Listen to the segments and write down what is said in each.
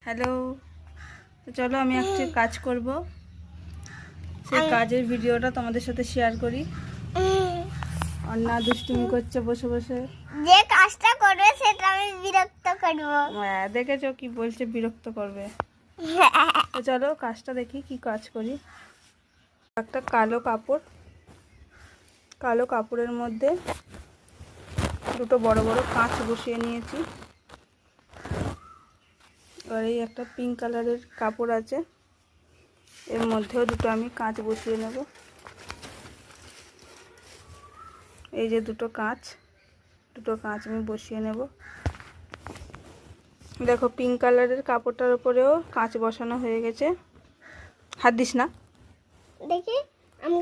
Hello, চলো আমি একটা কাজ করব, সেই কাজের ভিডিওটা তোমাদের সাথে শেয়ার করি। অন্না দুষ্টুমি করছে বসে বসে, যে কাজটা করবে সেটা আমি বিরক্ত করব। হ্যাঁ দেখেছো কি বলছে, বিরক্ত করবে। তো চলো কাজটা দেখি কি কাজ করি। একটা কালো কাপড়ের মধ্যে দুটো বড় বড় কাঁচ বসিয়ে নিয়েছি। আর এই একটা পিঙ্ক কালারের কাপড় আছে, এর মধ্যেও দুটো আমি কাঁচ বসিয়ে নেব। এই যে দুটো কাঁচ আমি বসিয়ে নেব। দেখো পিঙ্ক কালারের কাপড়টার উপরেও কাঁচ বসানো হয়ে গেছে। হাত দিস না। দেখি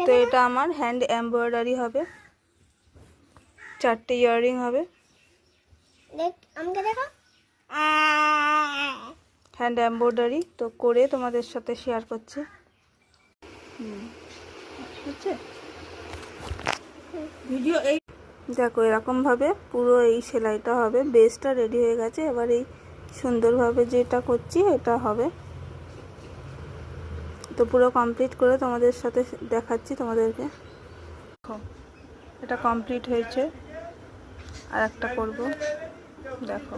তো এটা আমার হ্যান্ড এমব্রয়ডারি হবে, 4টে ইয়াররিং হবে। দেখ আমাকে দেখো। হ্যান্ড এমব্রয়ডারি তো করে তোমাদের সাথে শেয়ার করছি। হচ্ছে ভিডিও এই দেখো এরকমভাবে পুরো এই সেলাইটা হবে। বেসটা রেডি হয়ে গেছে, এবার এই সুন্দরভাবে যেটা করছি এটা হবে। তো পুরো কমপ্লিট করে তোমাদের সাথে দেখাচ্ছি তোমাদেরকে। দেখো এটা কমপ্লিট হয়েছে, আর একটা করব, দেখো।